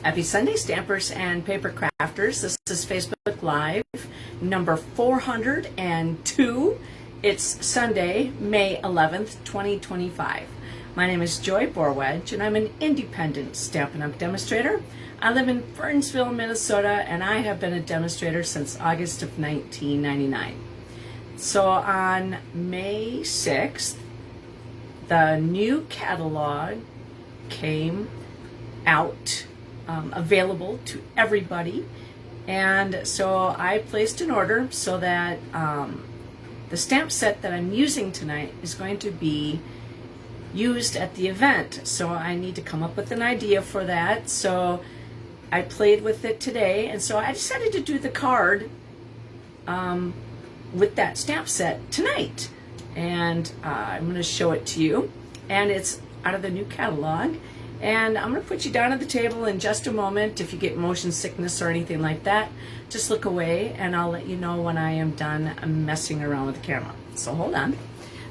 Happy Sunday, Stampers and Paper Crafters. This is Facebook Live number 402. It's Sunday, May 11th, 2025. My name is Joy Borwedge, and I'm an independent Stampin' Up! Demonstrator. I live in Burnsville, Minnesota, and I have been a demonstrator since August of 1999. So on May 6th, the new catalog came out, available to everybody, and so I placed an order so that the stamp set that I'm using tonight is going to be used at the event. So I need to come up with an idea for that. So I played with it today, and so I decided to do the card with that stamp set tonight, and I'm going to show it to you, and it's out of the new catalog. And I'm going to put you down at the table in just a moment. If you get motion sickness or anything like that, just look away and I'll let you know when I am done messing around with the camera. So hold on.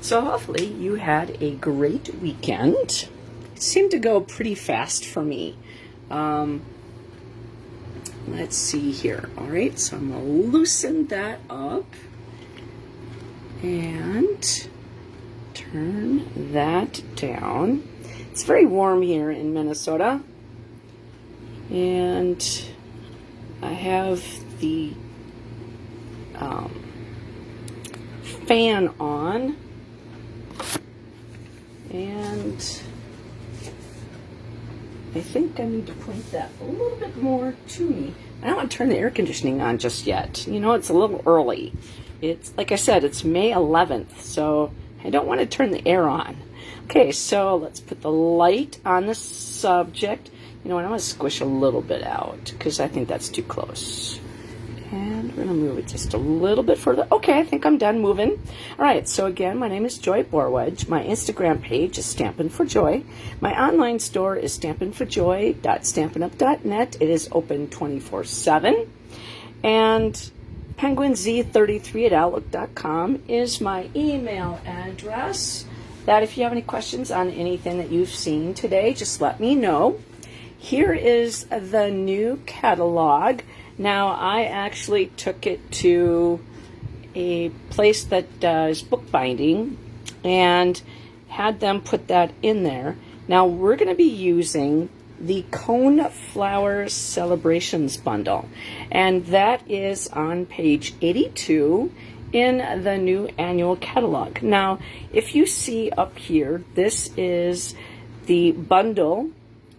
So hopefully you had a great weekend. It seemed to go pretty fast for me. Let's see here. All right, so I'm going to loosen that up and turn that down. It's very warm here in Minnesota, and I have the fan on, and I think I need to point that a little bit more to me. I don't want to turn the air conditioning on just yet. You know, it's a little early. It's, like I said, it's May 11th, so I don't want to turn the air on. Okay, so let's put the light on the subject. You know what, I'm going to squish a little bit out because I think that's too close. And we're going to move it just a little bit further. Okay, I think I'm done moving. All right, so again, my name is Joy Borwedge. My Instagram page is Stampin' for Joy. My online store is stampinforjoy.stampinup.net. It is open 24/7. And penguinz33@outlook.com is my email address. That if you have any questions on anything that you've seen today, just let me know. Here is the new catalog. Now, I actually took it to a place that does bookbinding and had them put that in there. Now, we're going to be using the Coneflower Celebrations bundle, and that is on page 82 in the new annual catalog. Now, if you see up here, this is the bundle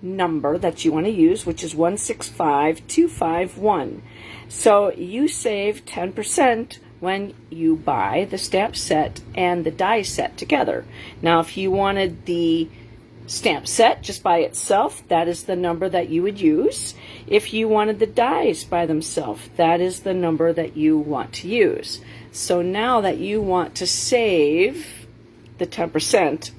number that you want to use, which is 165251. So you save 10% when you buy the stamp set and the die set together. Now, if you wanted the stamp set just by itself, that is the number that you would use. If you wanted the dies by themselves, that is the number that you want to use. So now that you want to save the 10%,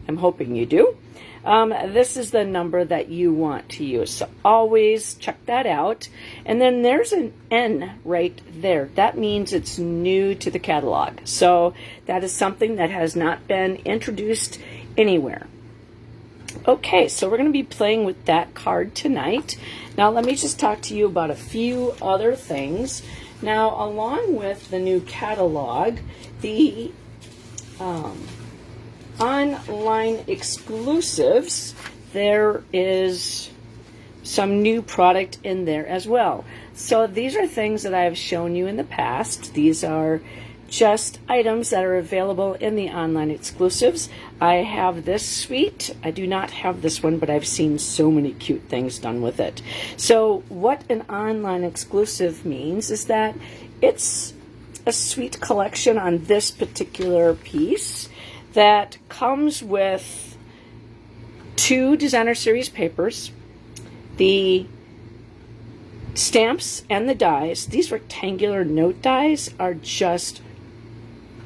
I'm hoping you do, this is the number that you want to use. So always check that out. And then there's an N right there. That means it's new to the catalog. So that is something that has not been introduced anywhere. Okay, so we're going to be playing with that card tonight. Now, let me just talk to you about a few other things. Now, along with the new catalog, the online exclusives, there is some new product in there as well. So these are things that I have shown you in the past. These are just items that are available in the online exclusives. I have this suite. I do not have this one, but I've seen so many cute things done with it. So what an online exclusive means is that it's a suite collection on this particular piece that comes with 2 designer series papers, the stamps and the dies. These rectangular note dies are just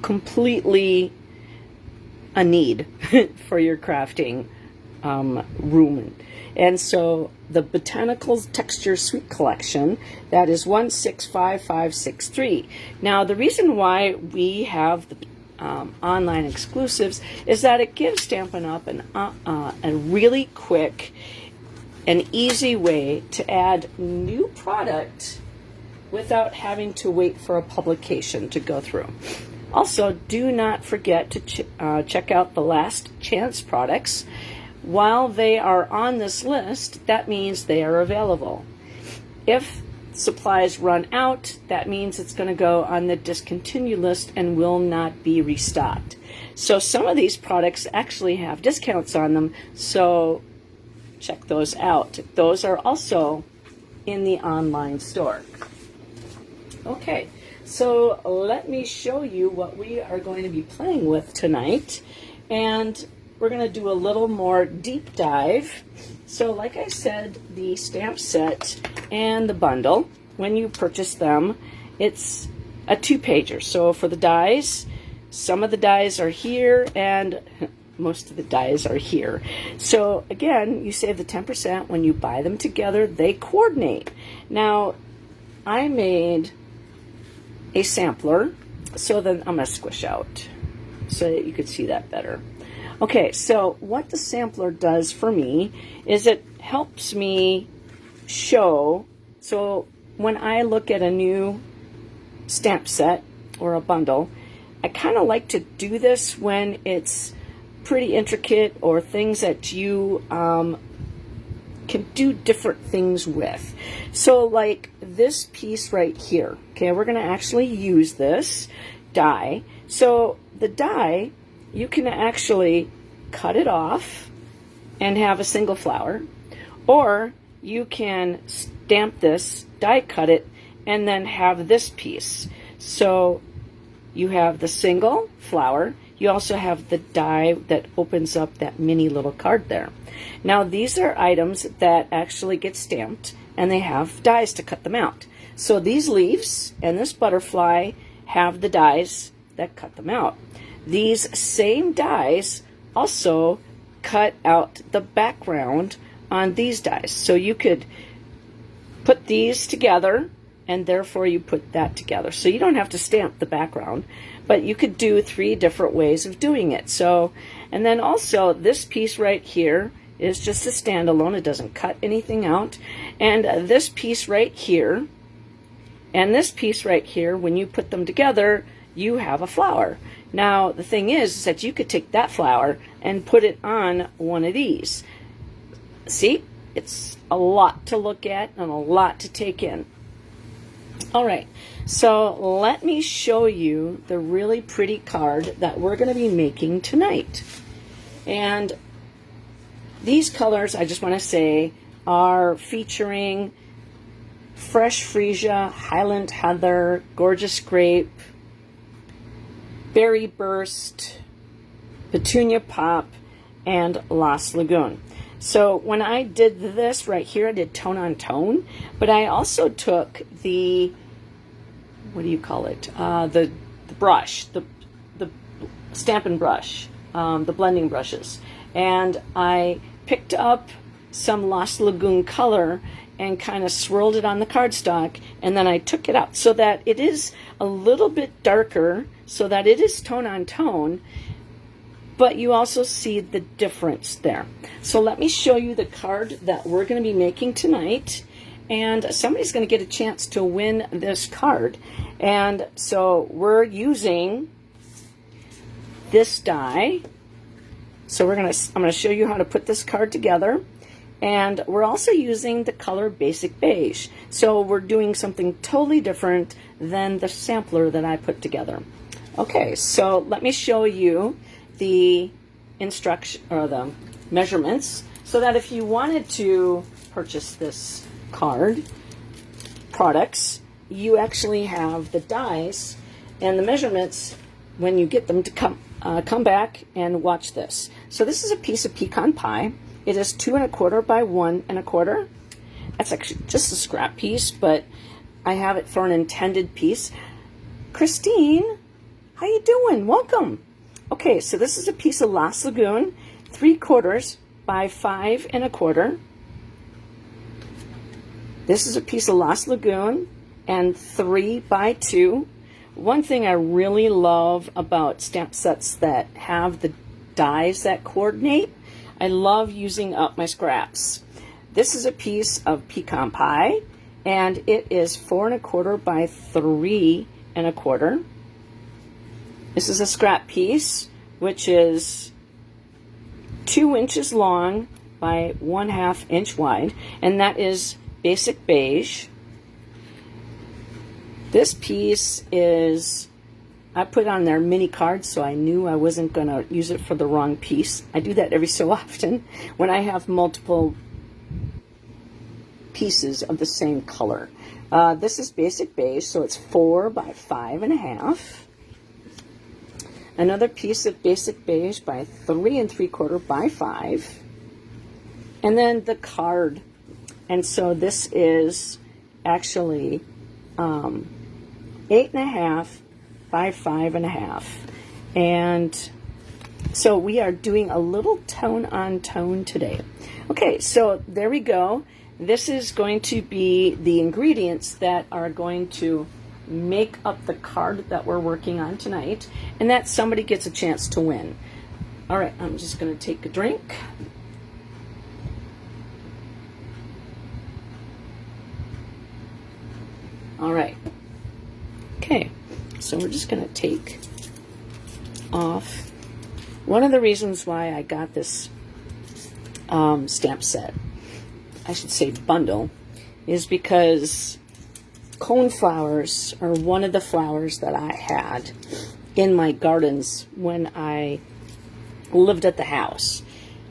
completely a need for your crafting room. And so the Botanicals Texture Suite Collection, that is 165563. Now, the reason why we have the online exclusives is that it gives Stampin' Up! A really quick an easy way to add new product without having to wait for a publication to go through. Also, do not forget to check out the last chance products. While they are on this list, that means they are available. If supplies run out, that means it's going to go on the discontinued list and will not be restocked. So some of these products actually have discounts on them, so check those out. Those are also in the online store. Okay, so let me show you what we are going to be playing with tonight, and we're going to do a little more deep dive. So like I said, the stamp set and the bundle, when you purchase them, it's a 2-pager. So for the dies, some of the dies are here and most of the dies are here. So again, you save the 10% when you buy them together. They coordinate. Now, I made a sampler, so then I'm going to squish out so that you could see that better. Okay, so what the sampler does for me is it helps me show, so when I look at a new stamp set or a bundle, I kind of like to do this when it's pretty intricate or things that you can do different things with. So like this piece right here, okay, we're going to actually use this die. So the die, you can actually cut it off and have a single flower, or you can stamp this, die cut it, and then have this piece. So you have the single flower, you also have the die that opens up that mini little card there. Now these are items that actually get stamped and they have dies to cut them out. So these leaves and this butterfly have the dies that cut them out. These same dies also cut out the background on these dies. So you could put these together and therefore you put that together. So you don't have to stamp the background, but you could do 3 different ways of doing it. So, and then also this piece right here is just a standalone. It doesn't cut anything out. And this piece right here and this piece right here, when you put them together, you have a flower. Now, the thing is that you could take that flower and put it on one of these. See? It's a lot to look at and a lot to take in. All right, so let me show you the really pretty card that we're going to be making tonight. And these colors, I just want to say, are featuring Fresh Freesia, Highland Heather, Gorgeous Grape, Berry Burst, Petunia Pop, and Lost Lagoon. So when I did this right here, I did tone on tone, but I also took the, what do you call it? The brush, the Stampin' Brush, the blending brushes, and I picked up some Lost Lagoon color and kind of swirled it on the cardstock, and then I took it out so that it is a little bit darker, so that it is tone on tone, but you also see the difference there. So let me show you the card that we're going to be making tonight, and somebody's going to get a chance to win this card. And so we're using this die. So I'm going to show you how to put this card together. And we're also using the color Basic Beige. So we're doing something totally different than the sampler that I put together. Okay, so let me show you the instruction or the measurements, so that if you wanted to purchase this card products, you actually have the dies and the measurements when you get them to come back and watch this. So this is a piece of pecan pie. It is 2 1/4 by 1 1/4. That's actually just a scrap piece, but I have it for an intended piece. Christine, how you doing? Welcome. Okay, so this is a piece of Lost Lagoon, 3/4 by 5 1/4. This is a piece of Lost Lagoon and 3 by 2. One thing I really love about stamp sets that have the dies that coordinate, I love using up my scraps. This is a piece of pecan pie, and it is 4 1/4 by 3 1/4. This is a scrap piece, which is 2 inches long by 1/2 inch wide, and that is basic beige. This piece is, I put on there mini cards, so I knew I wasn't going to use it for the wrong piece. I do that every so often when I have multiple pieces of the same color. This is basic beige, so it's 4 by 5 1/2. Another piece of basic beige by 3 3/4 by 5. And then the card. And so this is actually 8 1/2 by 5 1/2. And so we are doing a little tone on tone today. Okay, so there we go. This is going to be the ingredients that are going to make up the card that we're working on tonight, and that somebody gets a chance to win. All right, I'm just going to take a drink. All right. Okay, so we're just going to take off. One of the reasons why I got this stamp set, I should say bundle, is because coneflowers are one of the flowers that I had in my gardens when I lived at the house.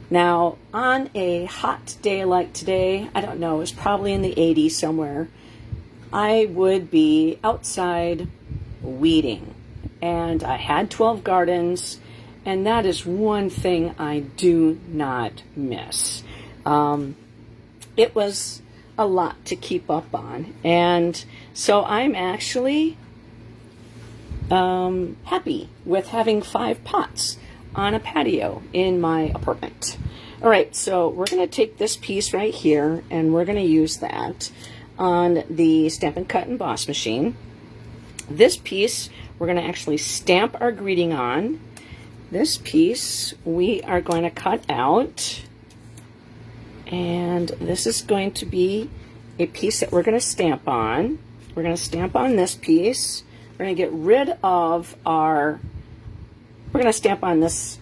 Now, on a hot day like today, I don't know, it's probably in the 80s somewhere, I would be outside weeding. And I had 12 gardens, and that is one thing I do not miss. It was a lot to keep up on, and so I'm actually happy with having 5 pots on a patio in my apartment. All right, so we're going to take this piece right here, and we're going to use that on the Stampin' Cut and Emboss machine. This piece we're going to actually stamp our greeting on. This piece we are going to cut out, and this is going to be a piece that we're going to stamp on. We're going to stamp on this piece. We're going to get rid of our, we're going to stamp on this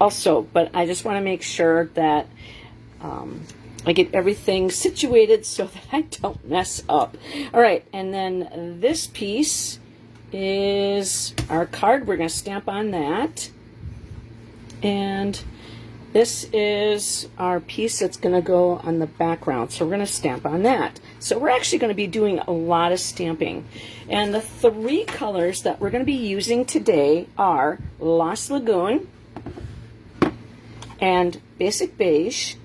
also, but I just want to make sure that I get everything situated so that I don't mess up. All right, and then this piece is our card. We're going to stamp on that. And this is our piece that's going to go on the background, so we're going to stamp on that. So we're actually going to be doing a lot of stamping. And the 3 colors that we're going to be using today are Lost Lagoon and Basic Beige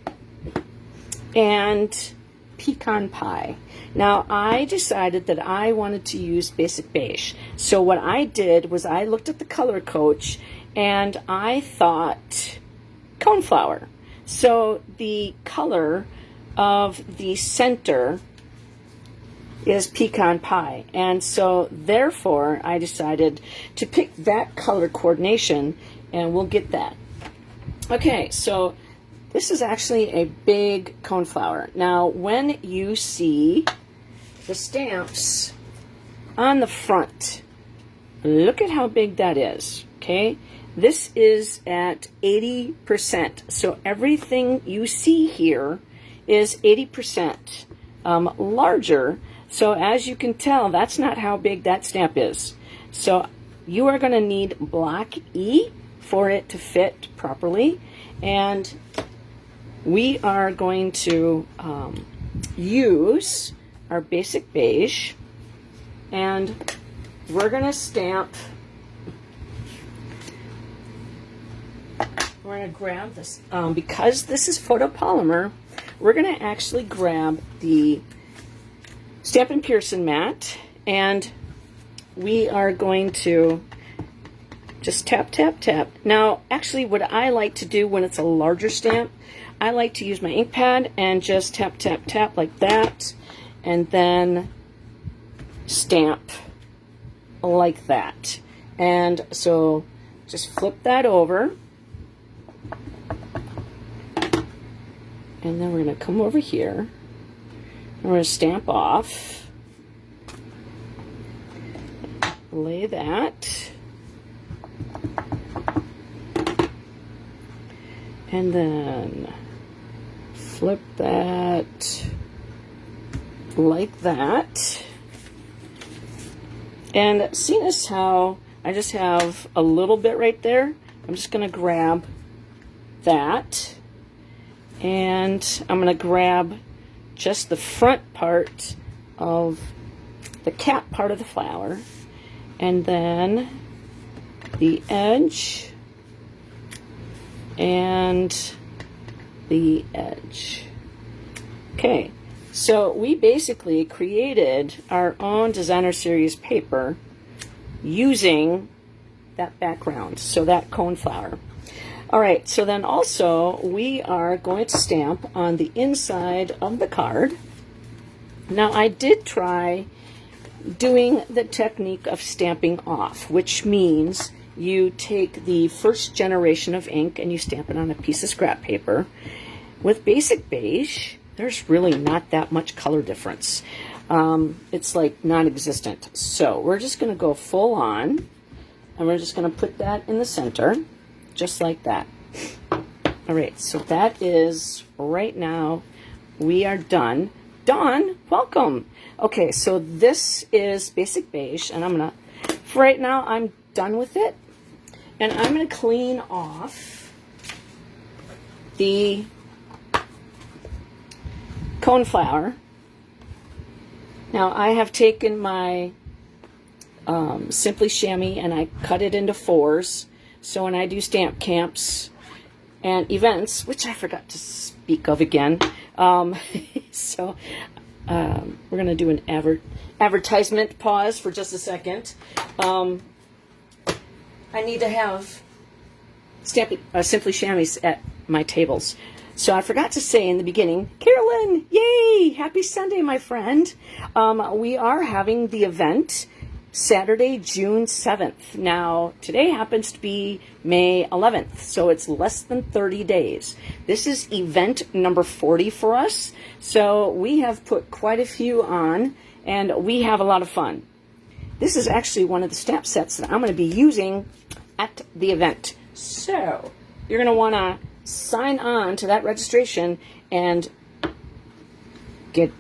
and Pecan Pie. Now, I decided that I wanted to use Basic Beige. So what I did was I looked at the color coach, and I thought Coneflower. So the color of the center is Pecan Pie, and so therefore I decided to pick that color coordination, and we'll get that. Okay, so this is actually a big coneflower. Now, when you see the stamps on the front, look at how big that is, okay? This is at 80%. So everything you see here is 80% larger. So as you can tell, that's not how big that stamp is. So you are going to need block E for it to fit properly. And we are going to use our Basic Beige, and we're going to stamp. We're going to grab this, because this is photopolymer, we're going to actually grab the Stampin' Pearson mat, and we are going to just tap, tap, tap. Now, actually, what I like to do when it's a larger stamp, I like to use my ink pad and just tap, tap, tap like that, and then stamp like that. And so just flip that over. And then we're going to come over here. And we're going to stamp off. Lay that. And then flip that like that. And seeing as how I just have a little bit right there, I'm just going to grab that. And I'm going to grab just the front part of the cap part of the flower. And then the edge and the edge. Okay, so we basically created our own designer series paper using that background, so that coneflower. All right, so then also we are going to stamp on the inside of the card. Now I did try doing the technique of stamping off, which means you take the first generation of ink and you stamp it on a piece of scrap paper. With basic beige, there's really not that much color difference. It's like non-existent. So we're just going to go full on, and we're just going to put that in the center, just like that. All right, so that is, right now, we are done. Dawn, welcome. Okay, so this is basic beige, and I'm going to, for right now, I'm done with it. And I'm going to clean off the coneflower. Now I have taken my Simply Chamois and I cut it into 4s. So when I do stamp camps and events, which I forgot to speak of again, so we're going to do an advertisement pause for just a second. I need to have Simply Chamois at my tables. So I forgot to say in the beginning, Carolyn, yay! Happy Sunday, my friend. We are having the event Saturday, June 7th. Now, today happens to be May 11th, so it's less than 30 days. This is event number 40 for us, so we have put quite a few on, and we have a lot of fun. This is actually one of the stamp sets that I'm going to be using at the event. So, you're going to want to sign on to that registration and get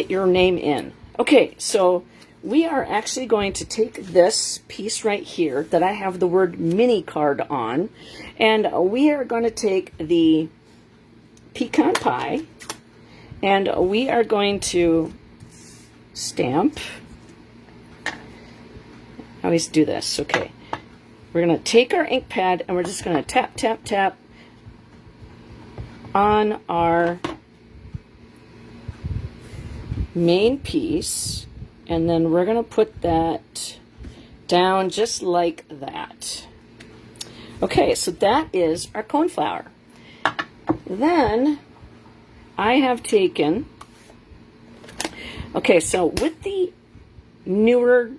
your name in. Okay, so we are actually going to take this piece right here that I have the word mini card on, and we are going to take the pecan pie, and we are going to stamp. I always do this, okay. We're going to take our ink pad and we're just going to tap, tap, tap on our main piece, and then we're going to put that down just like that. Okay, so that is our coneflower. Then I have taken, okay, so with the newer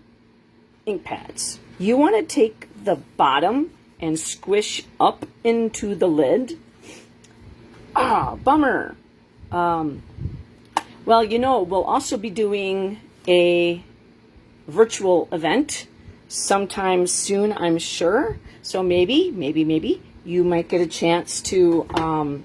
ink pads, you want to take the bottom and squish up into the lid. Ah, bummer. Well, you know, we'll also be doing a virtual event sometime soon, I'm sure. So maybe you might get a chance to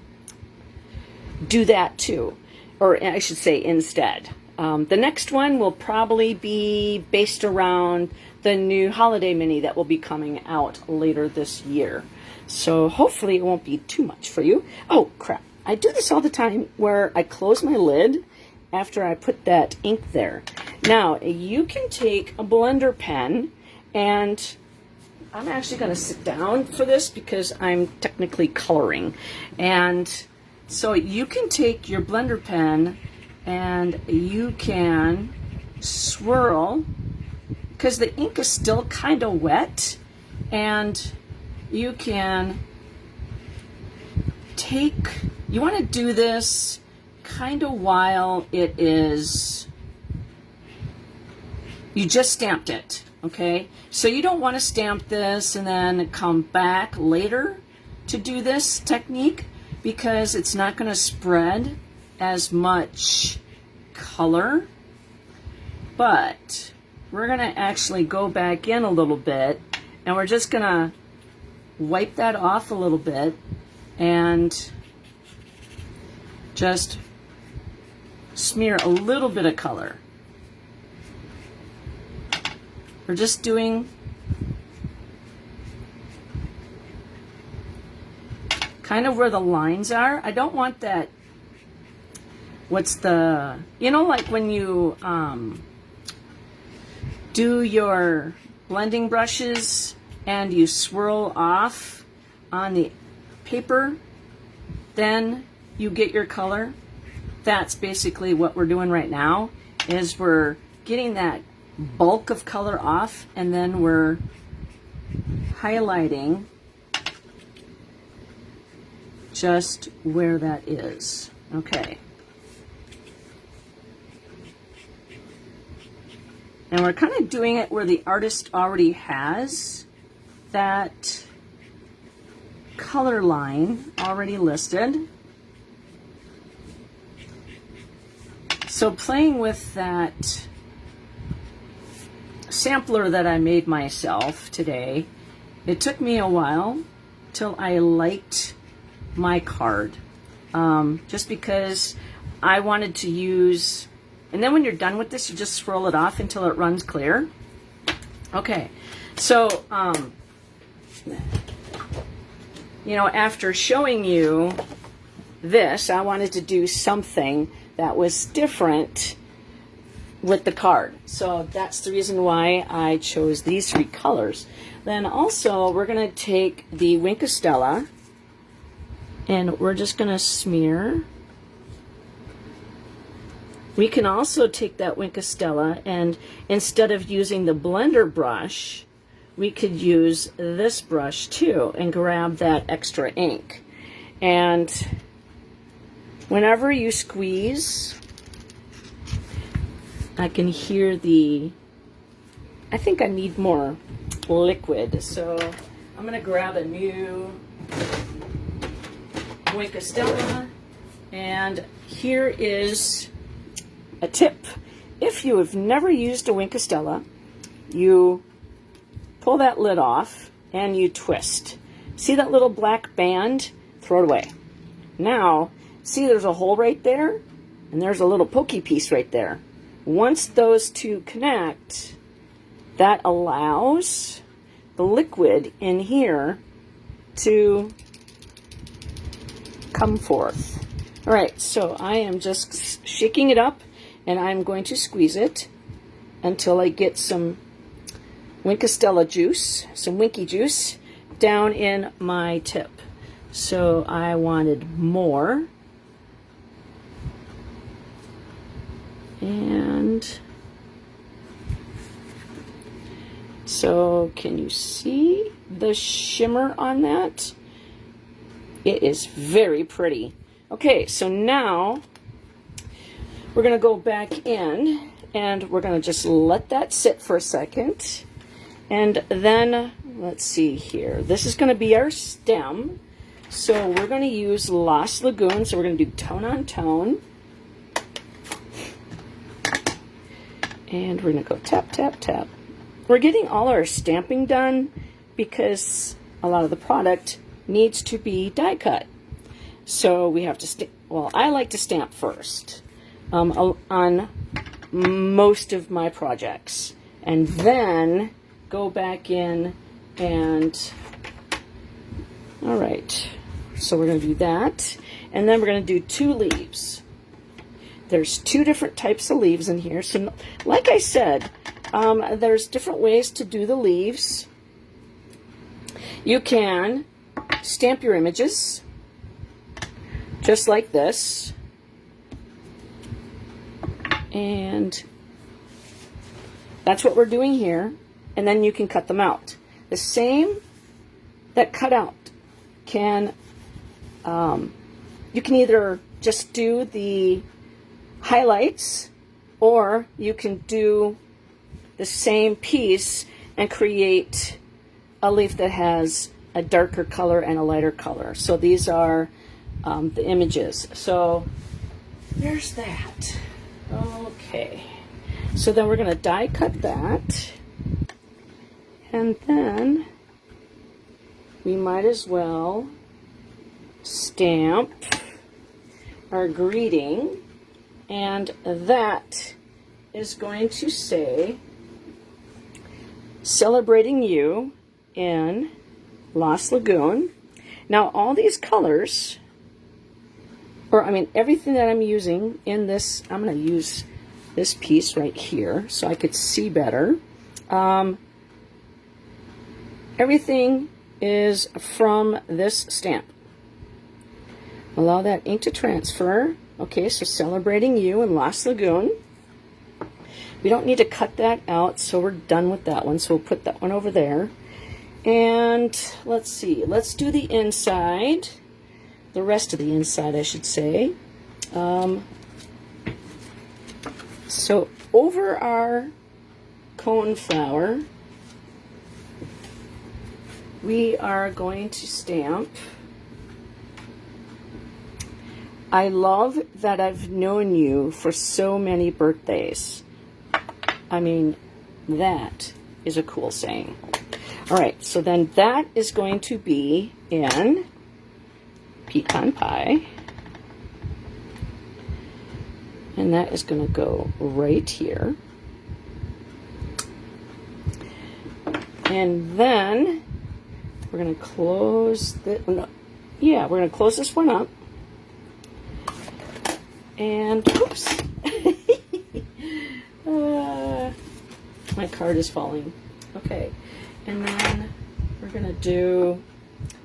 do that too. Or I should say instead. The next one will probably be based around the new holiday mini that will be coming out later this year. So hopefully it won't be too much for you. Oh, crap. I do this all the time where I close my lid after I put that ink there. Now, you can take a blender pen, and I'm actually going to sit down for this because I'm technically coloring. And so you can take your blender pen and you can swirl, because the ink is still kind of wet, and you can take, you want to do this kind of while it is, you just stamped it, okay? So you don't want to stamp this and then come back later to do this technique, because it's not going to spread as much color, but we're going to actually go back in a little bit, and we're just going to wipe that off a little bit and just smear a little bit of color. We're just doing kind of where the lines are. I don't want that, what's the, you know, like when you do your blending brushes and you swirl off on the paper, then you get your color. That's basically what we're doing right now, is we're getting that bulk of color off, and then we're highlighting just where that is. Okay. And we're kind of doing it where the artist already has that color line already listed. So playing with that sampler that I made myself today, it took me a while till I liked my card, just because I wanted to use, and then when you're done with this, you just swirl it off until it runs clear. Okay, so you know, after showing you this, I wanted to do something that was different with the card. So that's the reason why I chose these three colors. Then also we're going to take the Winkostella, and we're just going to smear. We can also take that Winkostella, and instead of using the blender brush, we could use this brush too and grab that extra ink. And whenever you squeeze, I can hear the, I think I need more liquid. So I'm going to grab a new Winkostella, and here is a tip. If you have never used a Winkostella, you pull that lid off and you twist. See that little black band? Throw it away. Now, see there's a hole right there, and there's a little pokey piece right there. Once those two connect, that allows the liquid in here to come forth. All right, so I am just shaking it up, and I'm going to squeeze it until I get some Winkostella juice, some Winky juice, down in my tip. So I wanted more. And so can you see the shimmer on that? It is very pretty. Okay, so now we're going to go back in, and we're going to just let that sit for a second. And then, let's see here. This is going to be our stem. So we're going to use Lost Lagoon. So we're going to do tone on tone. And we're going to go tap, tap, tap. We're getting all our stamping done because a lot of the product needs to be die cut. So we have to, well, I like to stamp first on most of my projects. And then go back in and, all right. So we're going to do that. And then we're going to do two leaves. There's two different types of leaves in here. So like I said, there's different ways to do the leaves. You can stamp your images just like this. And that's what we're doing here. And then you can cut them out. The same that cut out can, you can either just do the highlights, or you can do the same piece and create a leaf that has a darker color and a lighter color. So these are the images. So there's that. Okay. So then we're going to die cut that. And then we might as well stamp our greeting. And that is going to say, celebrating you in Lost Lagoon. Now all these colors, or I mean everything that I'm using in this, I'm going to use this piece right here so I could see better. Everything is from this stamp. Allow that ink to transfer. Okay, so celebrating you in Lost Lagoon. We don't need to cut that out, so we're done with that one. So we'll put that one over there. And let's see, let's do the inside. The rest of the inside, I should say. So over our coneflower, we are going to stamp, I love that I've known you for so many birthdays. I mean, that is a cool saying. All right, so then that is going to be in pecan pie. And that is going to go right here. And then we're going to close the, no, yeah, we're going to close this one up. And, oops. My card is falling. Okay. And then we're going to do,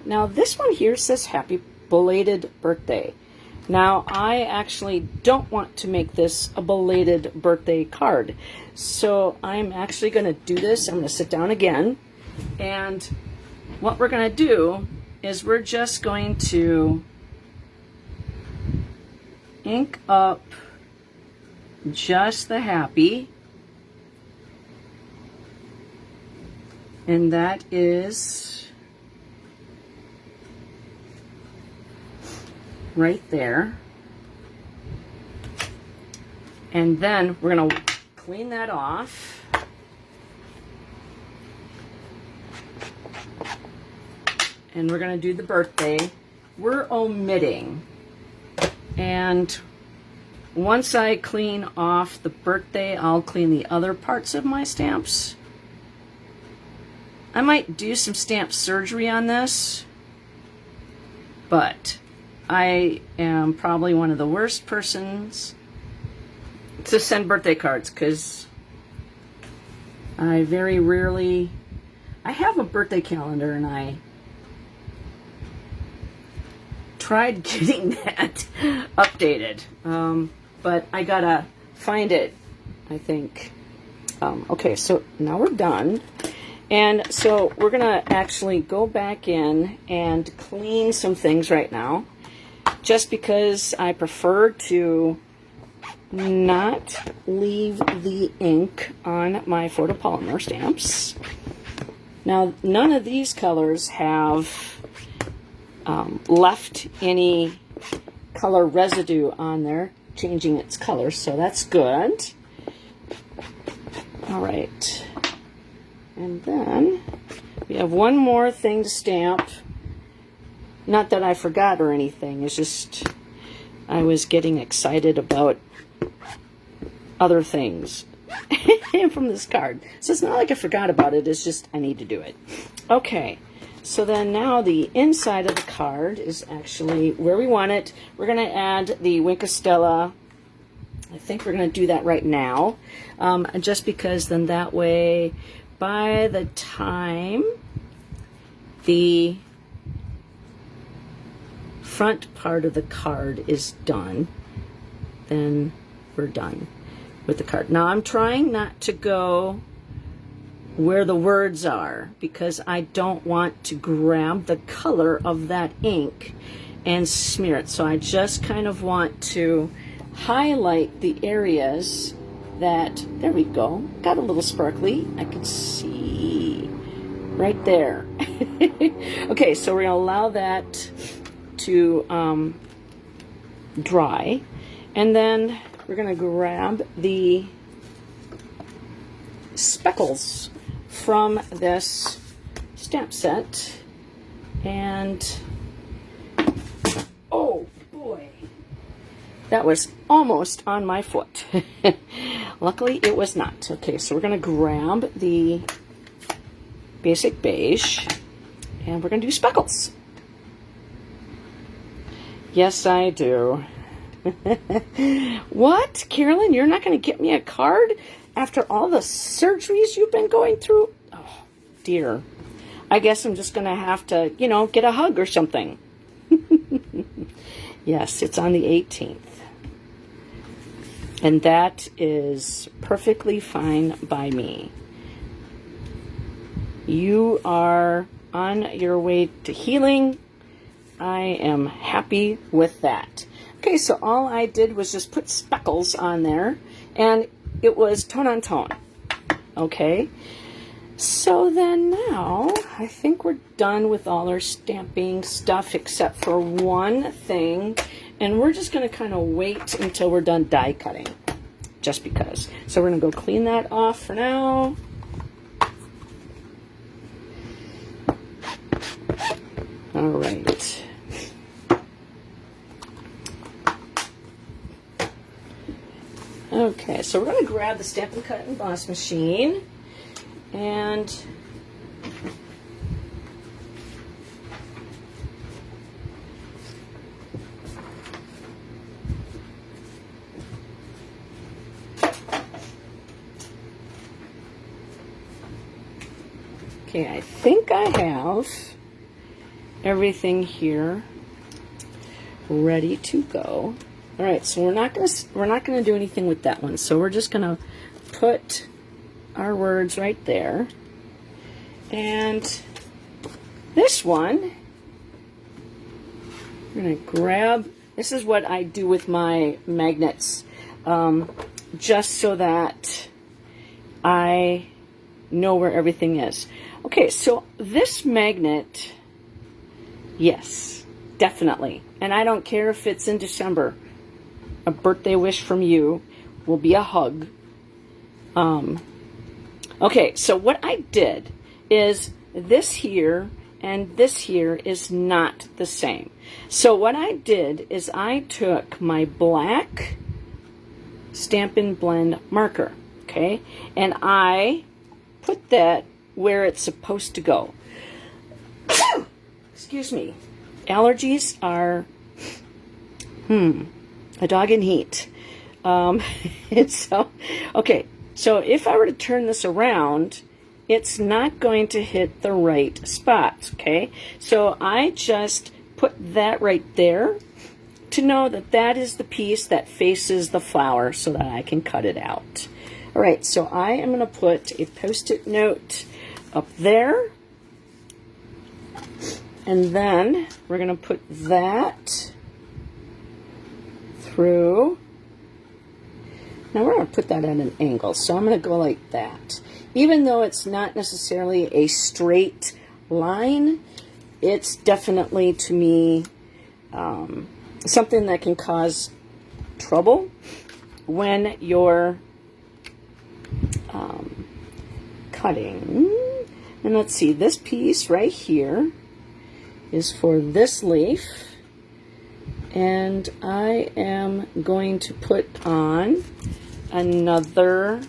now this one here says happy belated birthday. Now I actually don't want to make this a belated birthday card. So I'm actually going to do this. I'm going to sit down again. And what we're going to do is we're just going to ink up just the happy. And that is right there. And then we're going to clean that off. And we're going to do the birthday. We're omitting. And once I clean off the birthday, I'll clean the other parts of my stamps. I might do some stamp surgery on this, but I am probably one of the worst persons to send birthday cards because I very rarely, I have a birthday calendar and I tried getting that updated, but I gotta find it, I think. Okay, so now we're done. And so we're going to actually go back in and clean some things right now, just because I prefer to not leave the ink on my photopolymer stamps. Now, none of these colors have left any color residue on there, changing its color, so that's good. All right. And then we have one more thing to stamp. Not that I forgot or anything. It's just I was getting excited about other things from this card. So it's not like I forgot about it. It's just I need to do it. Okay. So then now the inside of the card is actually where we want it. We're going to add the Wink of Stella. I think we're going to do that right now. Just because then that way, by the time the front part of the card is done, then we're done with the card. Now I'm trying not to go where the words are because I don't want to grab the color of that ink and smear it. So I just kind of want to highlight the areas that, there we go, got a little sparkly. I can see right there. Okay, so we're going to allow that to dry. And then we're going to grab the speckles from this stamp set. And, oh boy, that was almost on my foot. Luckily, it was not. Okay, so we're going to grab the basic beige, and we're going to do speckles. Yes, I do. What? Carolyn, you're not going to get me a card after all the surgeries you've been going through? Oh, dear. I guess I'm just going to have to, you know, get a hug or something. Yes, it's on the 18th. And that is perfectly fine by me. You are on your way to healing. I am happy with that. Okay, so all I did was just put speckles on there, and it was tone on tone. Okay, so then now I think we're done with all our stamping stuff except for one thing, and we're just going to kind of wait until we're done die cutting, just because. So we're going to go clean that off for now. All right. Okay, so we're going to grab the Stampin' Cut and Emboss machine, and okay, I think I have everything here ready to go. All right, so we're not gonna do anything with that one. So we're just gonna put our words right there, and this one we're gonna grab. This is what I do with my magnets, just so that I know where everything is. Okay, so this magnet, yes, definitely, and I don't care if it's in December. A birthday wish from you will be a hug. Okay, so what I did is this here and this here is not the same. So what I did is I took my black Stampin' Blend marker, okay, and I put that where it's supposed to go. Excuse me. Allergies are, a dog in heat. So, okay, so if I were to turn this around, it's not going to hit the right spot, okay? So I just put that right there to know that that is the piece that faces the flower so that I can cut it out. All right, so I am going to put a Post-it note up there, and then we're going to put that through. Now we're going to put that at an angle, so I'm going to go like that. Even though it's not necessarily a straight line, it's definitely, to me, something that can cause trouble when you're cutting. And let's see, this piece right here is for this leaf, and I am going to put on another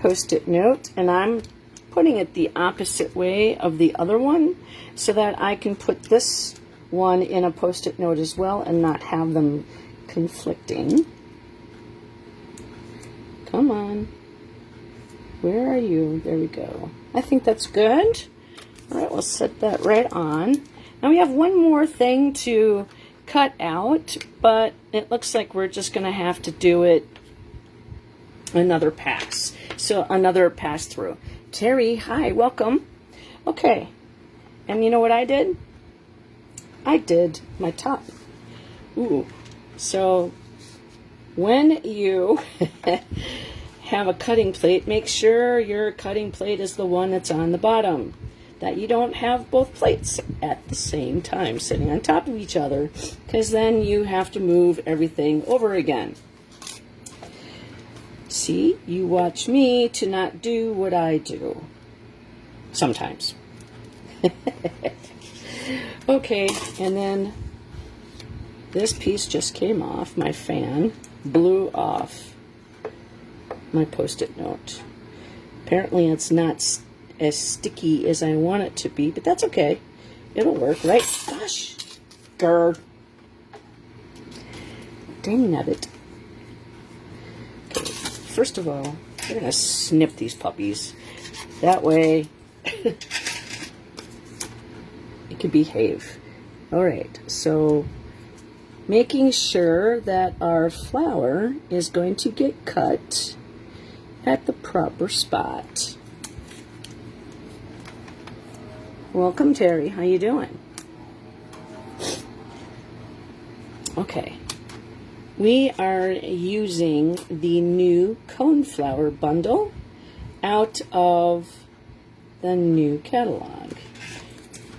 Post-it note, and I'm putting it the opposite way of the other one so that I can put this one in a Post-it note as well and not have them conflicting. Come on. Where are you? There we go. I think that's good. All right, we'll set that right on. Now we have one more thing to cut out, but it looks like we're just going to have to do it another pass. So another pass through. Terry, hi, welcome. Okay, and you know what I did? I did my top. Ooh, so when you have a cutting plate, make sure your cutting plate is the one that's on the bottom. that you don't have both plates at the same time sitting on top of each other, because then you have to move everything over again. See, you watch me to not do what I do. Sometimes. Okay, and then this piece just came off. My fan blew off my Post-it note. Apparently it's not as sticky as I want it to be, but that's okay. It'll work, right? Gosh. Grr. Dang nabbit. Okay, first of all, we're going to snip these puppies. That way it can behave. All right, so making sure that our flower is going to get cut at the proper spot. Welcome, Terry. How you doing? Okay. We are using the new Coneflower bundle out of the new catalog.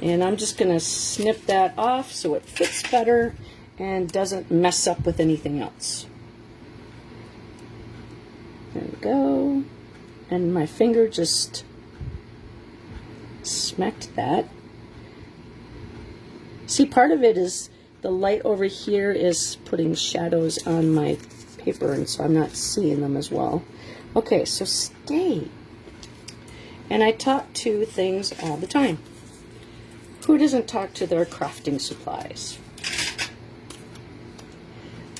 And I'm just going to snip that off so it fits better and doesn't mess up with anything else. There we go. And my finger just smacked that. See, part of it is the light over here is putting shadows on my paper, and so I'm not seeing them as well. Okay, so stay. And I talk to things all the time. Who doesn't talk to their crafting supplies?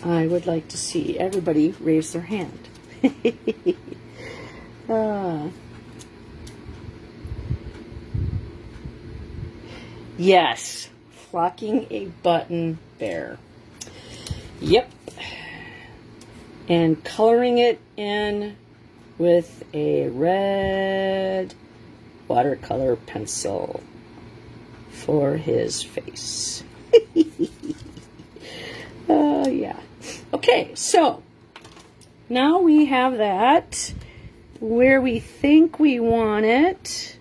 I would like to see everybody raise their hand. Yes, flocking a button bear. Yep. And coloring it in with a red watercolor pencil for his face. Yeah. Okay, so now we have that where we think we want it.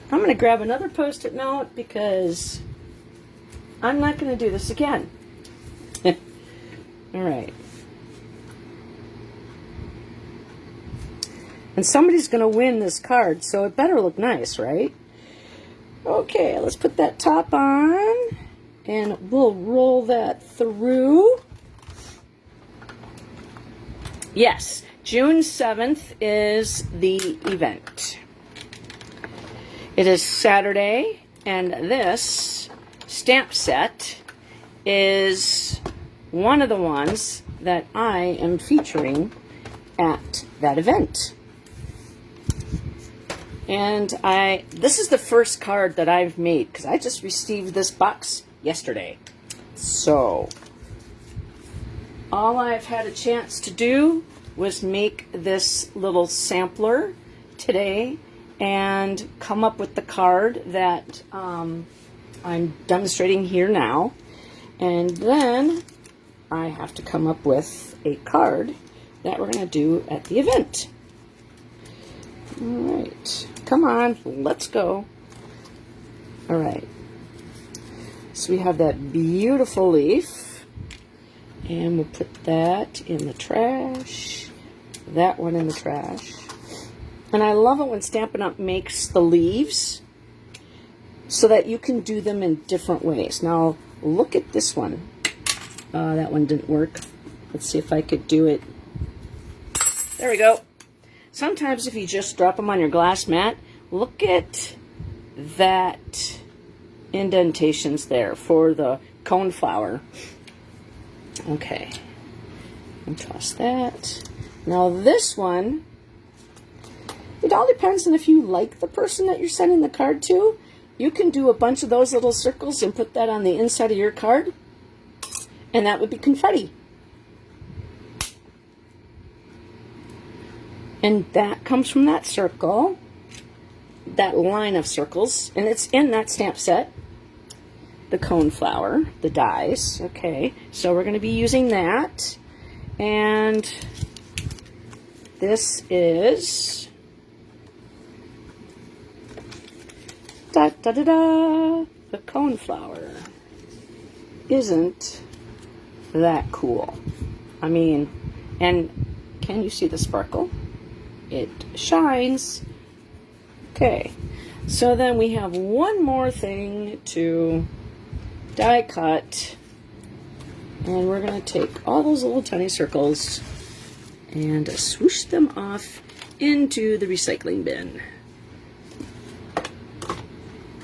I'm going to grab another Post-it note because I'm not going to do this again. All right. And somebody's going to win this card, so it better look nice, right? Okay, let's put that top on, and we'll roll that through. Yes, June 7th is the event. It is Saturday, and this stamp set is one of the ones that I am featuring at that event. And this is the first card that I've made, because I just received this box yesterday. So all I've had a chance to do was make this little sampler today and come up with the card that I'm demonstrating here now. And then I have to come up with a card that we're going to do at the event. All right. Come on, let's go. All right. So we have that beautiful leaf. And we'll put that in the trash. That one in the trash. And I love it when Stampin' Up! Makes the leaves so that you can do them in different ways. Now, look at this one. That one didn't work. Let's see if I could do it. There we go. Sometimes if you just drop them on your glass mat, look at that indentations there for the coneflower. Okay. And toss that. Now this one, it all depends on if you like the person that you're sending the card to. You can do a bunch of those little circles and put that on the inside of your card, and that would be confetti. And that comes from that circle, that line of circles, and it's in that stamp set, the coneflower, the dies. Okay, so we're going to be using that, and this is da da da da. The Coneflower isn't that cool. I mean, and can you see the sparkle? It shines. Okay, so then we have one more thing to die cut, and we're going to take all those little tiny circles and swoosh them off into the recycling bin.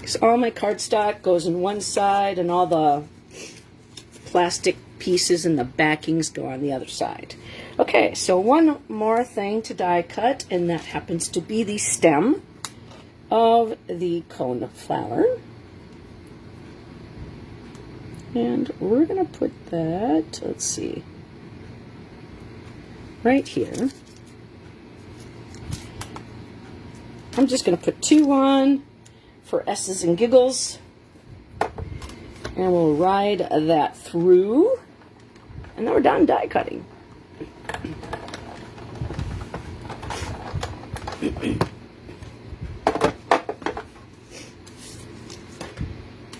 So all my cardstock goes in one side and all the plastic pieces and the backings go on the other side. Okay, so one more thing to die cut, and that happens to be the stem of the Coneflower. And we're going to put that, let's see, right here. I'm just going to put 2 on for S's and giggles. And we'll ride that through. And then we're done die cutting.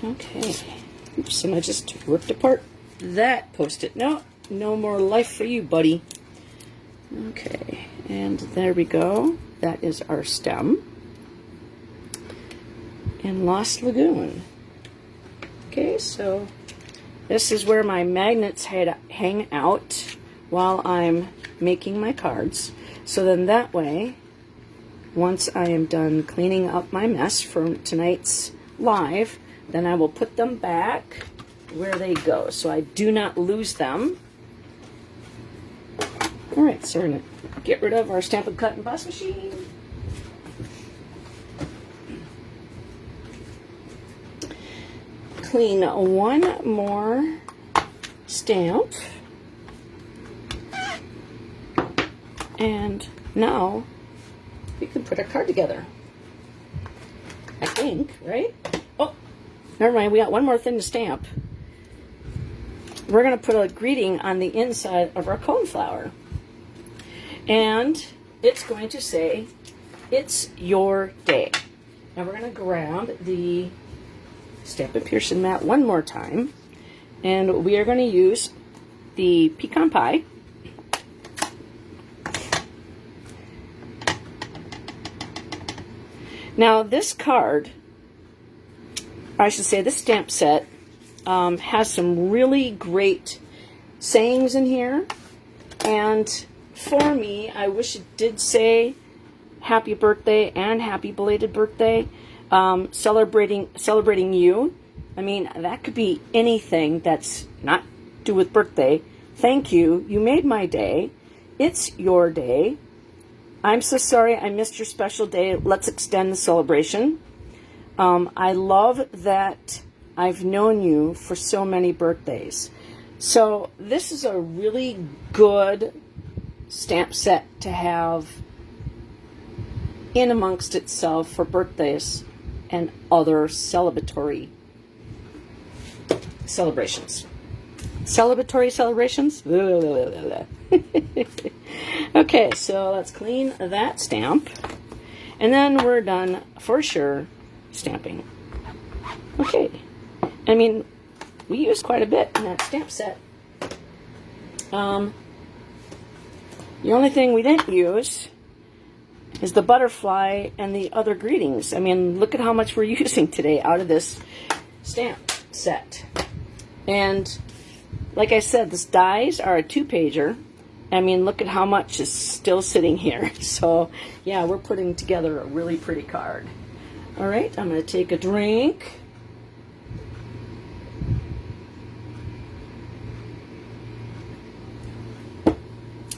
Okay. Oops, and I just ripped apart that Post-it. No more life for you, buddy. Okay, and there we go. That is our stem. And Lost Lagoon. Okay, so this is where my magnets hang out while I'm making my cards. So then that way, once I am done cleaning up my mess from tonight's live, then I will put them back where they go, so I do not lose them. All right, so we're going to get rid of our Stampin' Cut and Emboss machine. Clean one more stamp. And now we can put our card together. I think, right? Oh, never mind, we got one more thing to stamp. We're going to put a greeting on the inside of our Coneflower. And it's going to say, "It's your day." Now we're going to grab the Stampin' Pearson mat one more time. And we are going to use the pecan pie. Now this card, I should say this stamp set, has some really great sayings in here. And for me, I wish it did say happy birthday and happy belated birthday. Celebrating you. I mean, that could be anything that's not do with birthday. Thank you. You made my day. It's your day. I'm so sorry I missed your special day. Let's extend the celebration. I love that I've known you for so many birthdays. So this is a really good stamp set to have in amongst itself for birthdays and other celebratory celebrations. Celebratory celebrations? Okay, so let's clean that stamp. And then we're done for sure stamping. Okay. I mean, we used quite a bit in that stamp set. The only thing we didn't use is the butterfly and the other greetings. I mean, look at how much we're using today out of this stamp set. And like I said, these dies are a 2-pager. I mean, look at how much is still sitting here. So, yeah, we're putting together a really pretty card. All right, I'm going to take a drink.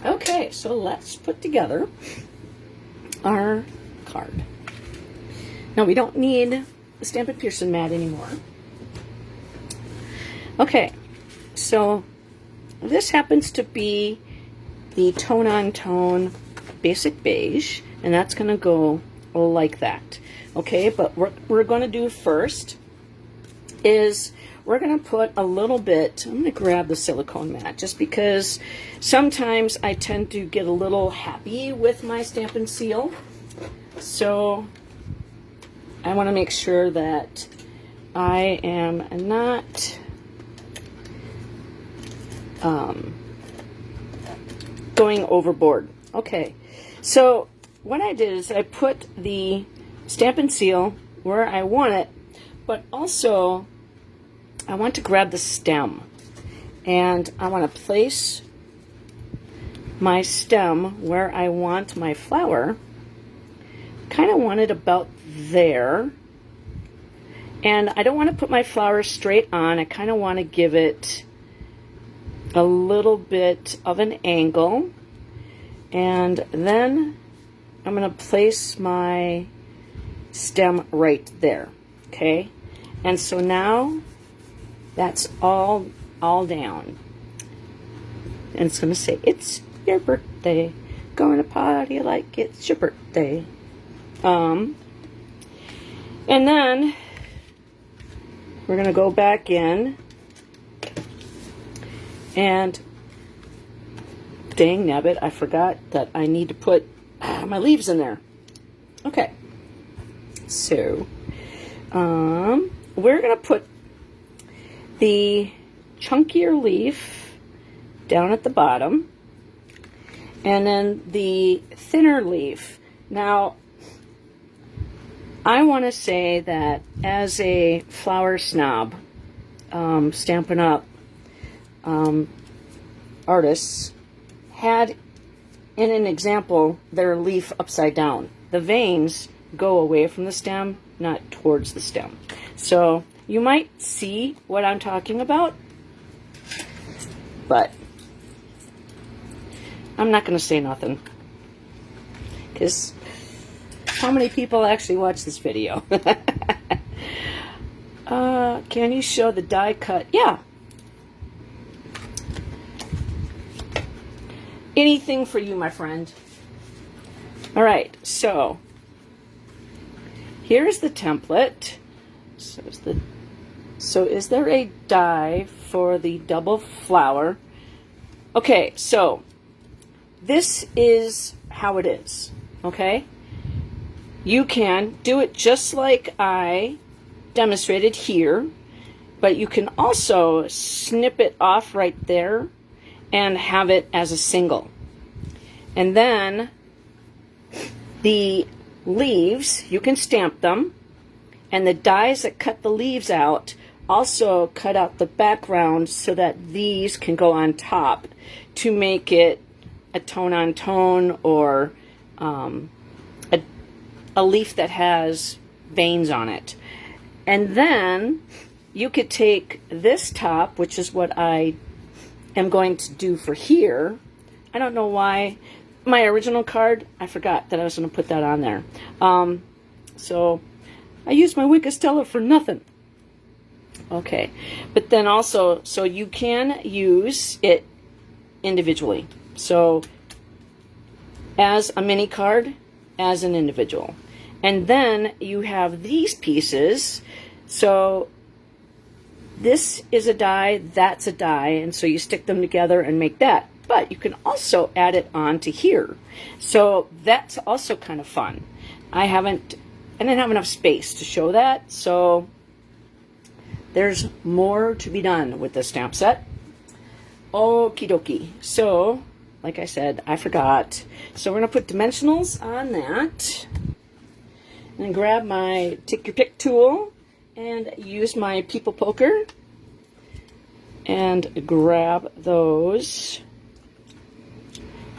Okay, so let's put together our card. Now, we don't need the Stampin' Pearson mat anymore. Okay, so this happens to be the tone-on-tone basic beige, and that's going to go like that. Okay, but what we're going to do first is we're going to put a little bit, I'm going to grab the silicone mat just because sometimes I tend to get a little happy with my Stampin' Seal. So I want to make sure that I am not going overboard. Okay, so what I did is I put the Stampin' Seal where I want it, but also I want to grab the stem, and I want to place my stem where I want my flower. Kind of want it about there, and I don't want to put my flower straight on. I kind of want to give it a little bit of an angle, and then I'm going to place my stem right there. Okay, and so now that's all down, and it's going to say, "It's your birthday, going to party like it's your birthday." And then we're going to go back in, and dang nabbit, I forgot that I need to put my leaves in there. Okay, so we're going to put the chunkier leaf down at the bottom, and then the thinner leaf. Now, I want to say that as a flower snob, Stampin' Up! Artists had, in an example, their leaf upside down. The veins go away from the stem, not towards the stem. So you might see what I'm talking about, but I'm not going to say nothing, because how many people actually watch this video? Can you show the die cut? Yeah. Anything for you, my friend. All right, so here's the template. So is there a die for the double flower? Okay, so this is how it is, okay? You can do it just like I demonstrated here, but you can also snip it off right there and have it as a single. And then the leaves, you can stamp them, and the dies that cut the leaves out also cut out the background so that these can go on top to make it a tone-on-tone, or a leaf that has veins on it. And then you could take this top, which is what I am going to do for here. I don't know why. My original card, I forgot that I was going to put that on there. So I used my Wink of Stella for nothing. Okay, but then also, so you can use it individually. So as a mini card, as an individual. And then you have these pieces. So this is a die, that's a die, and so you stick them together and make that. But you can also add it on to here. So that's also kind of fun. I didn't have enough space to show that, so there's more to be done with this stamp set. Okie dokie. So, like I said, I forgot. So we're going to put dimensionals on that. And grab my take your pick tool and use my people poker and grab those,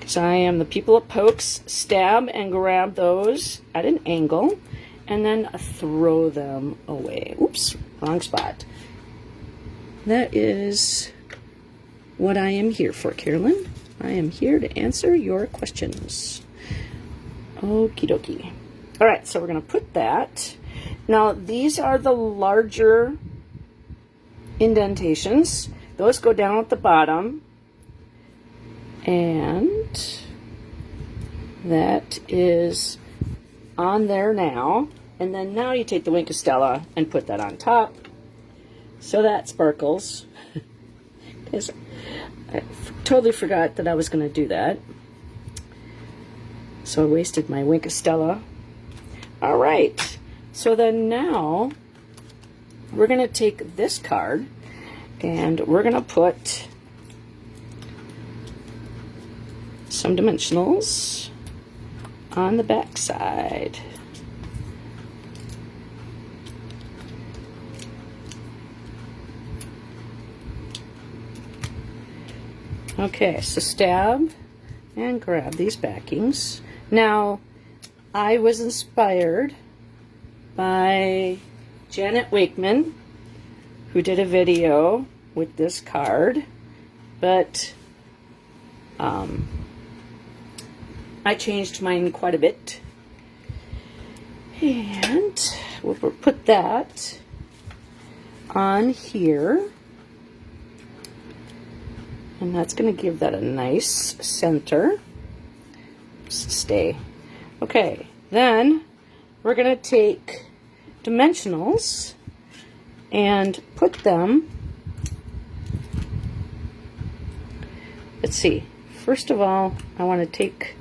because I am the people that pokes. Stab and grab those at an angle and then throw them away. Oops, wrong spot. That is what I am here for, Carolyn. I am here to answer your questions. Okie dokie. All right, so we're going to put that. Now, these are the larger indentations. Those go down at the bottom. And that is on there now. And then now you take the Wink of Stella and put that on top, so that sparkles. Because I totally forgot that I was going to do that. So I wasted my Wink of Stella. All right, So then now we're going to take this card and we're going to put some dimensionals on the back side. Okay, so stab and grab these backings. Now, I was inspired by Janet Wakeman, who did a video with this card, but I changed mine quite a bit. And we'll put that on here. And that's going to give that a nice center. Stay. Okay, then we're going to take dimensionals and put them, let's see, first of all, I want to take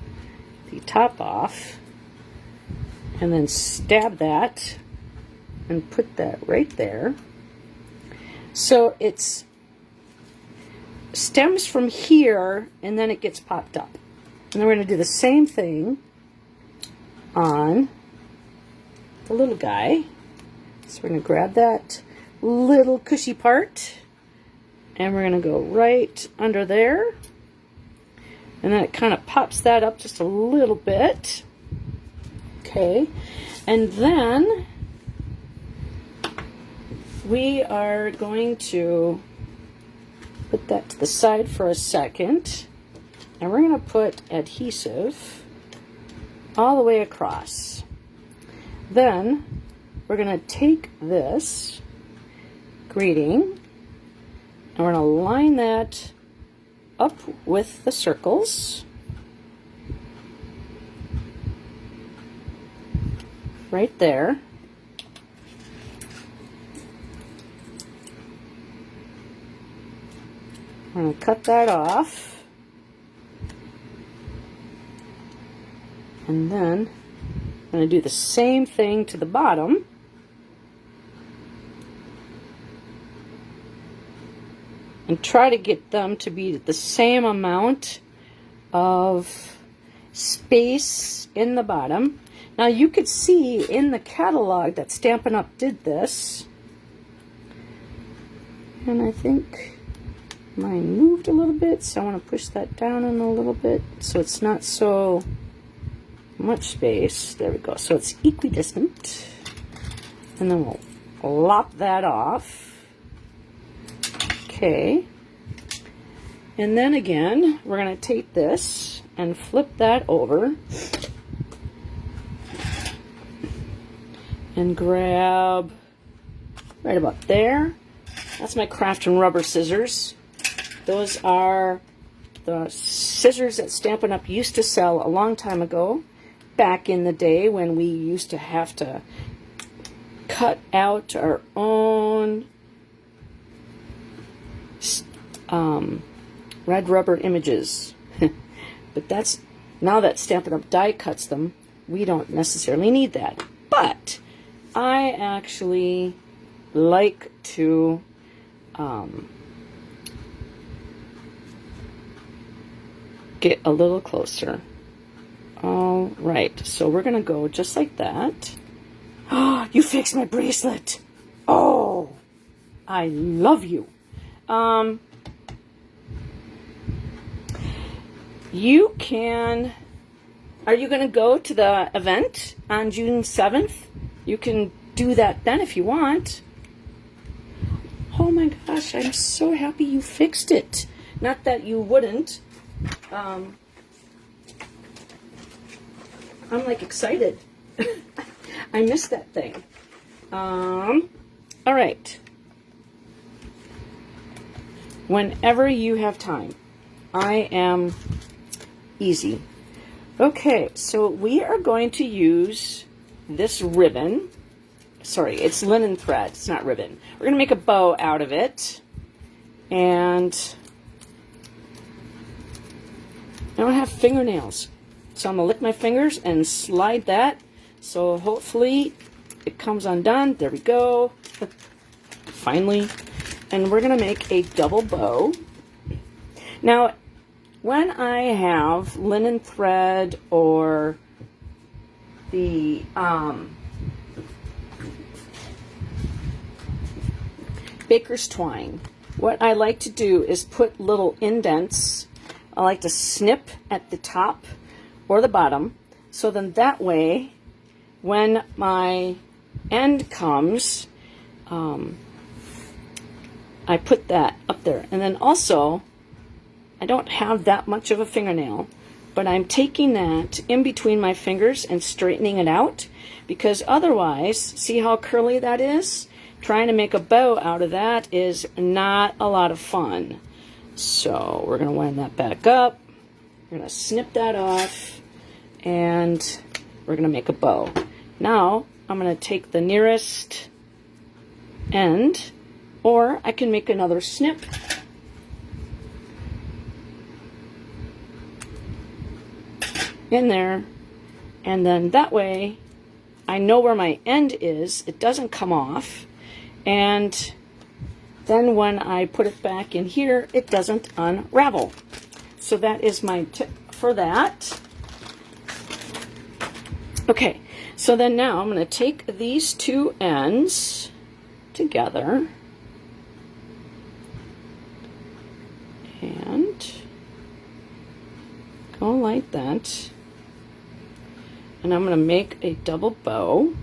the top off and then stab that and put that right there. So it's stems from here and then it gets popped up. And then we're going to do the same thing on the little guy. So we're going to grab that little cushy part and we're going to go right under there. And then it kind of pops that up just a little bit. Okay. And then we are going to put that to the side for a second, and we're going to put adhesive all the way across. Then we're going to take this greeting and we're going to line that up with the circles right there. I'm going to cut that off, and then I'm going to do the same thing to the bottom. And try to get them to be the same amount of space in the bottom. Now you could see in the catalog that Stampin' Up! Did this. And I think mine moved a little bit, so I want to push that down in a little bit so it's not so much space. There we go. So it's equidistant. And then we'll lop that off. Okay. And then again, we're going to take this and flip that over and grab right about there. That's my craft and rubber scissors. Those are the scissors that Stampin' Up! Used to sell a long time ago, back in the day when we used to have to cut out our own red rubber images. But that's, now that Stampin' Up! Die cuts them, we don't necessarily need that. But I actually like to get a little closer. All right, so we're going to go just like that. Oh, you fixed my bracelet. Oh, I love you. You can, are you going to go to the event on June 7th? You can do that then if you want. Oh my gosh, I'm so happy you fixed it. Not that you wouldn't. I'm like excited. I missed that thing. All right. Whenever you have time, I am easy. Okay, so we are going to use this ribbon. Sorry, it's linen thread. It's not ribbon. We're going to make a bow out of it. And I don't have fingernails, so I'm going to lick my fingers and slide that. So hopefully it comes undone. There we go. Finally. And we're going to make a double bow. Now, when I have linen thread or the baker's twine, what I like to do is put little indents. I like to snip at the top or the bottom, so then that way when my end comes, I put that up there. And then also, I don't have that much of a fingernail, but I'm taking that in between my fingers and straightening it out, because otherwise, see how curly that is? Trying to make a bow out of that is not a lot of fun. So we're going to wind that back up. We're going to snip that off, and we're going to make a bow. Now, I'm going to take the nearest end, or I can make another snip. In there, and then that way I know where my end is. It doesn't come off, and then when I put it back in here, it doesn't unravel. So that is my tip for that. Okay, so then now I'm going to take these two ends together and go like that. And I'm going to make a double bow.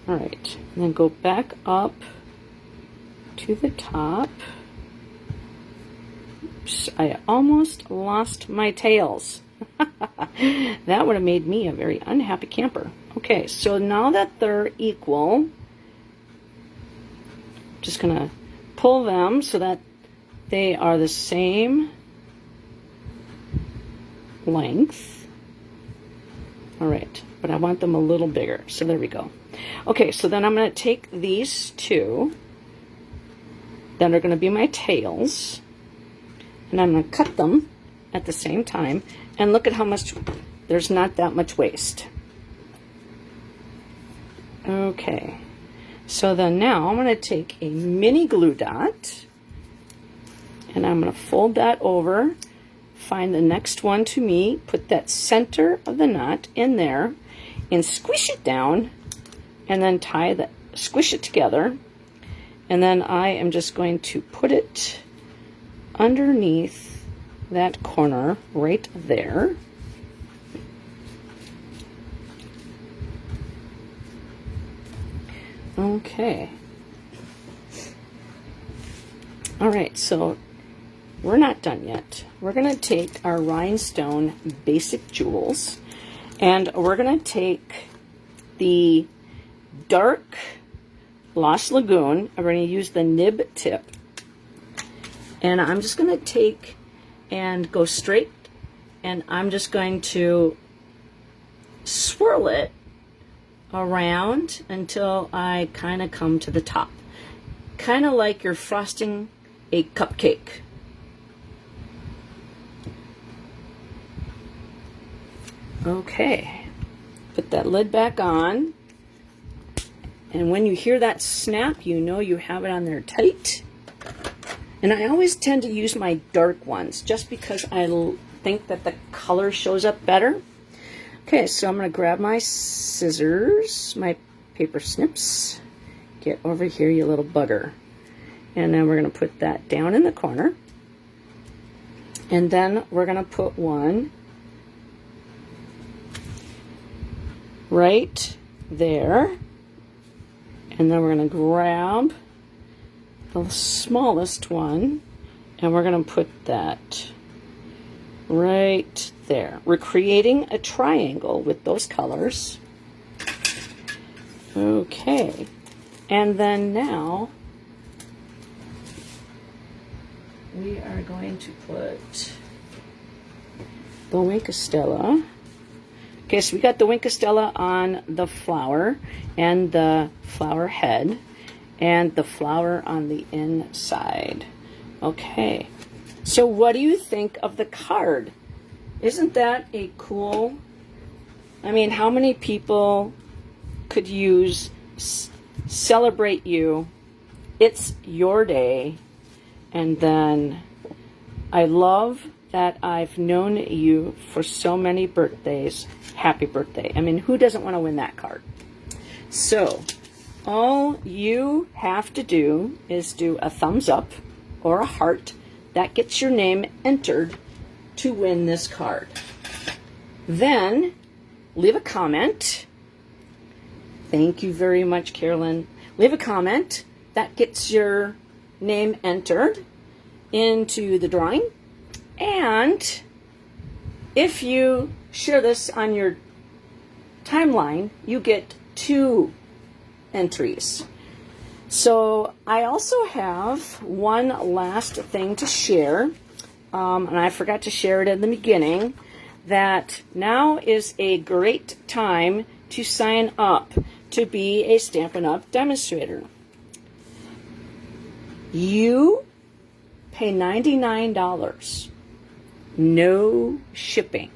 All right, and then go back up to the top. Oops, I almost lost my tails. That would have made me a very unhappy camper. Okay, so now that they're equal, just going to pull them so that they are the same length. All right, but I want them a little bigger, so there we go. Okay, so then I'm going to take these two that are going to be my tails, and I'm going to cut them at the same time, and look at how much, there's not that much waste. Okay. So then now I'm going to take a mini glue dot, and I'm going to fold that over, find the next one to me, put that center of the knot in there, and squish it down, and then squish it together, and then I am just going to put it underneath that corner right there. Okay. All right, so we're not done yet. We're going to take our rhinestone basic jewels, and we're going to take the dark Lost Lagoon. I'm going to use the nib tip, and I'm just going to take and go straight, and I'm just going to swirl it around until I kind of come to the top, kind of like you're frosting a cupcake. Okay, put that lid back on, and when you hear that snap, you know you have it on there tight. And I always tend to use my dark ones just because I think that the color shows up better. Okay, so I'm going to grab my scissors, my paper snips. Get over here, you little bugger. And then we're going to put that down in the corner. And then we're going to put one right there. And then we're going to grab the smallest one, and we're going to put that right there. We're creating a triangle with those colors. Okay, and then now we are going to put the Wink of Stella. Okay, so we got the Wink of Stella on the flower and the flower head, and the flower on the inside. Okay, So what do you think of the card? Isn't that a cool? I mean, how many people could use celebrate you? It's your day. And then I love that I've known you for so many birthdays. Happy birthday. I mean, who doesn't want to win that card? So all you have to do is do a thumbs up or a heart. That gets your name entered to win this card. Then leave a comment. Thank you very much, Carolyn. Leave a comment. That gets your name entered into the drawing. And if you share this on your timeline, you get 2 entries. So I also have one last thing to share, and I forgot to share it in the beginning, that now is a great time to sign up to be a Stampin' Up! Demonstrator. You pay $99, no shipping.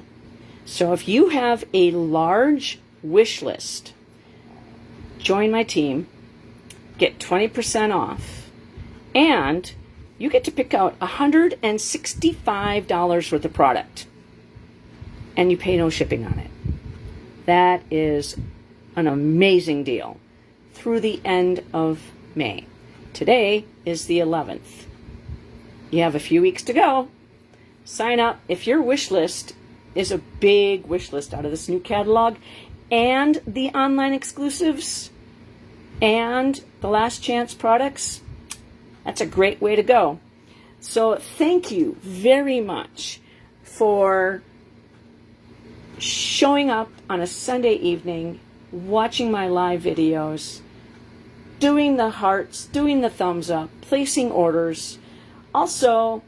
So if you have a large wish list, join my team, get 20% off, and you get to pick out $165 worth of product, and you pay no shipping on it. That is an amazing deal through the end of May. Today is the 11th. You have a few weeks to go. Sign up. If your wish list is a big wish list out of this new catalog and the online exclusives and the last chance products, that's a great way to go. So thank you very much for showing up on a Sunday evening, watching my live videos, doing the hearts, doing the thumbs up, placing orders. Also,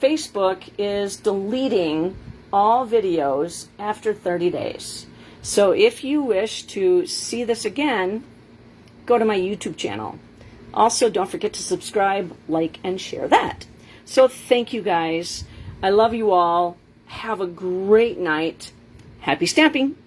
Facebook is deleting all videos after 30 days. So if you wish to see this again, go to my YouTube channel. Also, don't forget to subscribe, like, and share that. So thank you guys. I love you all. Have a great night. Happy stamping.